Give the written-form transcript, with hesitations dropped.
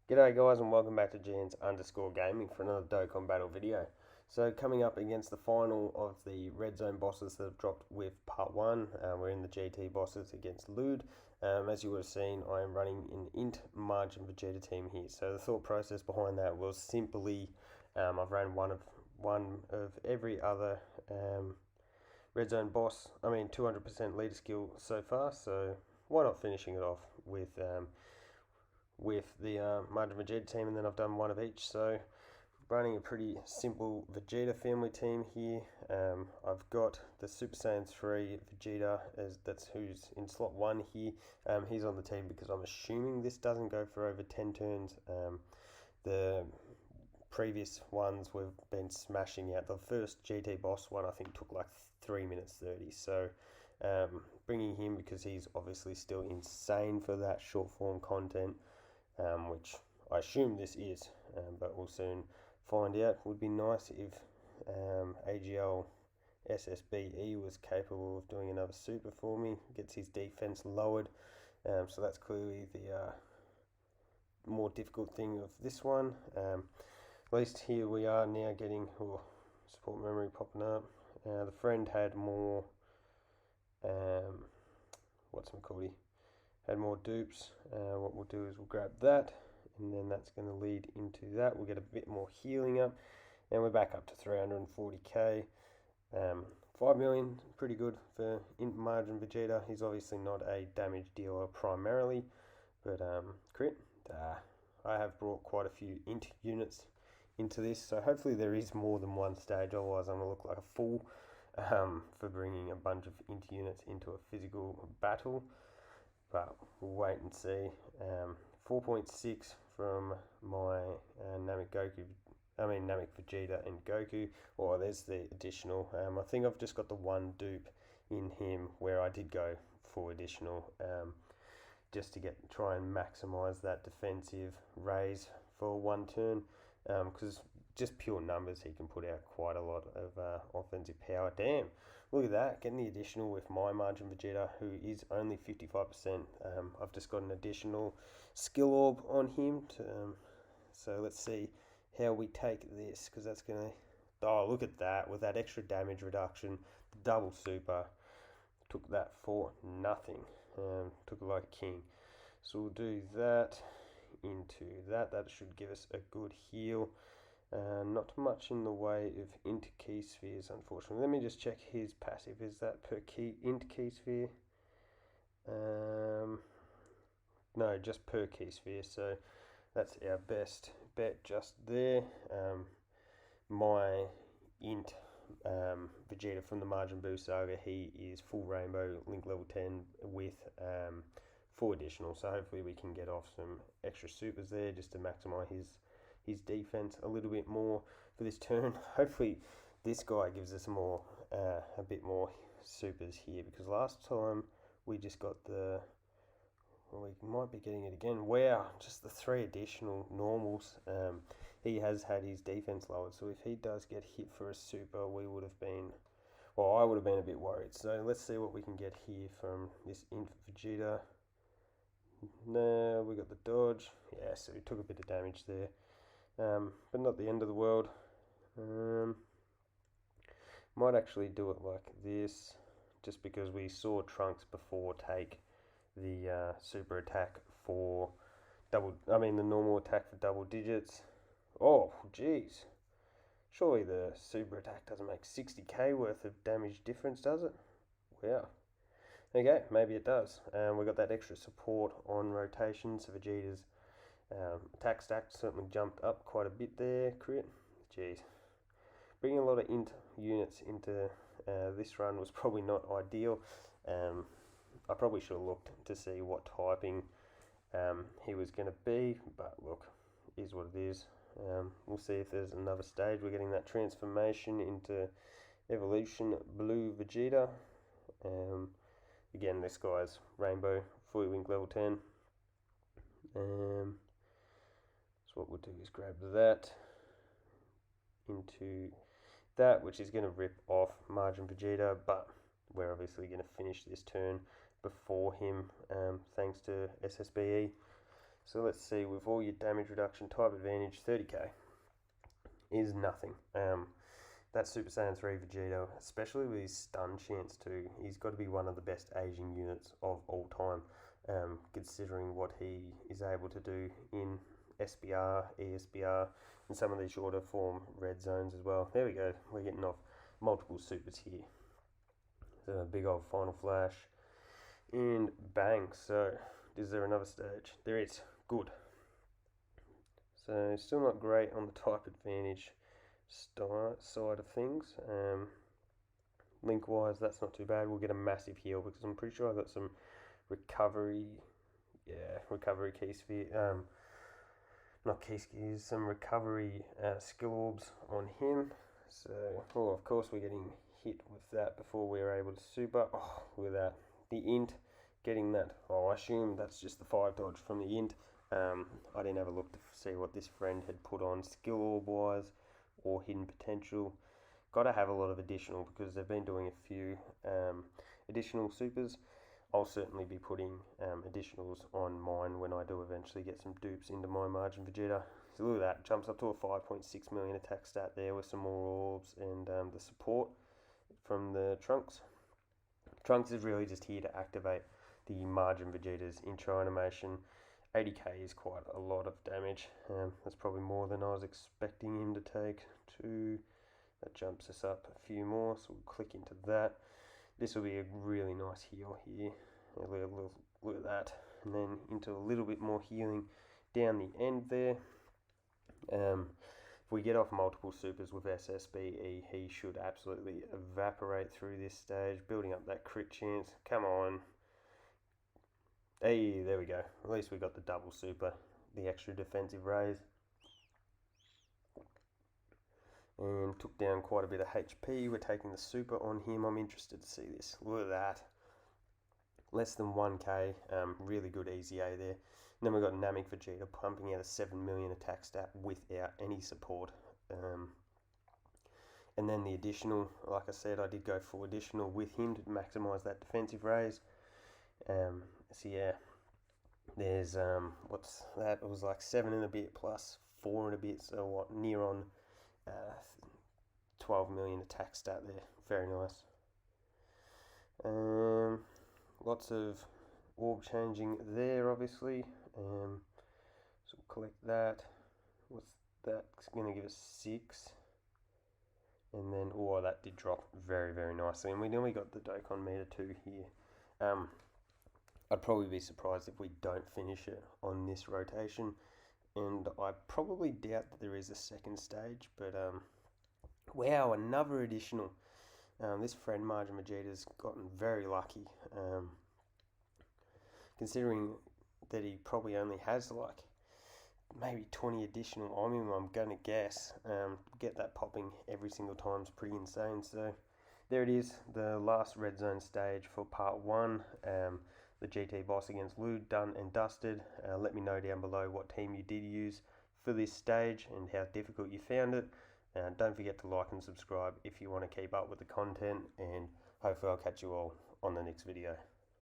G'day guys and welcome back to GNs_gaming for another Dokkan battle video. So coming up against the final of the red zone bosses that have dropped with part 1, we're in the GT bosses against LUUD. As you would have seen, I am running an int margin Vegeta team here. So the thought process behind that was simply, I've ran one of every other red zone boss. 200% leader skill so far, so why not finishing it off with the Margin Vegeta team, and then I've done one of each. So running a pretty simple Vegeta family team here. I've got the Super Saiyan 3 Vegeta, that's who's in slot 1 here. He's on the team because I'm assuming this doesn't go for over 10 turns. The previous ones we've been smashing out. The first GT boss one I think took like 3 minutes 30. So bringing him because he's obviously still insane for that short form content. Which I assume this is, but we'll soon find out. Would be nice if AGL SSBE was capable of doing another super for me, gets his defense lowered, so that's clearly the more difficult thing of this one. At least here we are now getting support memory popping up. The friend had more, had more dupes. What we'll do is we'll grab that, and then that's going to lead into that. We'll get a bit more healing up, and we're back up to 340k. 5 million, pretty good for int margin Vegeta. He's obviously not a damage dealer primarily, but crit. I have brought quite a few int units into this, so hopefully there is more than one stage, otherwise I'm going to look like a fool for bringing a bunch of int units into a physical battle. But we'll wait and see. 4.6 from my Namek Vegeta and Goku. Or there's the additional. I think I've just got the one dupe in him where I did go for additional, just to try and maximize that defensive raise for one turn. Because just pure numbers, he can put out quite a lot of offensive power. Damn, look at that, getting the additional with my margin Vegeta, who is only 55%. I've just got an additional skill orb on him, so let's see how we take this, because that's going to... Oh, look at that, with that extra damage reduction, the double super, took that for nothing. Took it like a king. So we'll do that into that. That should give us a good heal. Not much in the way of int key spheres, unfortunately. Let me just check his passive. Is that per int key sphere? No, just per key sphere. So that's our best bet just there. My int Vegeta from the Majin Buu saga, he is full rainbow, link level 10 with 4 additional. So hopefully we can get off some extra supers there just to maximize his defense a little bit more for this turn. Hopefully this guy gives us more, a bit more supers here, because last time we just got the... Well, we might be getting it again. Wow, just the 3 additional normals. He has had his defense lowered, so if he does get hit for a super, we would have been... Well, I would have been a bit worried. So let's see what we can get here from this int Vegeta. No, we got the dodge. Yeah, so we took a bit of damage there. But not the end of the world. Might actually do it like this, just because we saw Trunks before take the super attack for the normal attack for double digits. Oh, jeez. Surely the super attack doesn't make 60k worth of damage difference, does it? Wow. Okay, maybe it does. We got that extra support on rotation, so Vegeta's attack stack certainly jumped up quite a bit there. Crit. Jeez. Bringing a lot of int units into this run was probably not ideal. I probably should have looked to see what typing he was going to be, but look, is what it is. We'll see if there's another stage. We're getting that transformation into Evolution Blue Vegeta. Again, this guy's Rainbow, fully link level 10. So what we'll do is grab that into that, which is going to rip off Margin Vegeta, but we're obviously going to finish this turn before him, thanks to SSBE. So let's see, with all your damage reduction, type advantage, 30k is nothing. That Super Saiyan 3 Vegeta, especially with his stun chance too, he's got to be one of the best aging units of all time, considering what he is able to do in SBR, ESBR, and some of these shorter form red zones as well. There we go, we're getting off multiple supers here. So big old final flash, and bang. So is there another stage? There is. Good. So still not great on the type advantage side of things. Link wise, that's not too bad. We'll get a massive heal because I'm pretty sure I got some recovery, recovery key sphere, not key spheres, some recovery skill orbs on him. So, oh, of course we're getting hit with that before we were able to super. Oh, look at that. The int, getting that. Oh, I assume that's just the 5 dodge from the int. I didn't have a look to see what this friend had put on skill orb wise or hidden potential. Got to have a lot of additional because they've been doing a few additional supers. I'll certainly be putting additionals on mine when I do eventually get some dupes into my margin Vegeta. So look at that, jumps up to a 5.6 million attack stat there with some more orbs and the support from the Trunks. Trunks is really just here to activate the margin Vegeta's intro animation. 80k is quite a lot of damage. That's probably more than I was expecting him to take. That jumps us up a few more, so we'll click into that. This will be a really nice heal here. Look at that. And then into a little bit more healing down the end there. If we get off multiple supers with SSBE, he should absolutely evaporate through this stage, building up that crit chance. Come on. Hey, there we go. At least we got the double super, the extra defensive raise. And took down quite a bit of HP. We're taking the super on him. I'm interested to see this. Look at that. Less than 1k. Really good easy A there. And then we've got Namek Vegeta pumping out a 7 million attack stat without any support. And then the additional, like I said, I did go for additional with him to maximise that defensive raise. So yeah, there's what's that? It was like 7 and a bit plus 4 and a bit. So what? Near on 12 million attack stat there. Very nice. Lots of orb changing there, obviously. So we'll collect that. What's that? It's going to give us 6. And then, oh, that did drop very, very nicely. And we nearly got the Dokkan meter 2 here. I'd probably be surprised if we don't finish it on this rotation. And I probably doubt that there is a second stage. But, wow, another additional. This friend Margin Vegeta's gotten very lucky. Considering that he probably only has like maybe 20 additional on him, I'm going to guess. Get that popping every single time is pretty insane. So there it is, the last red zone stage for part 1. The GT boss against LUUD, done and dusted. Let me know down below what team you did use for this stage and how difficult you found it. Don't forget to like and subscribe if you want to keep up with the content, and hopefully I'll catch you all on the next video.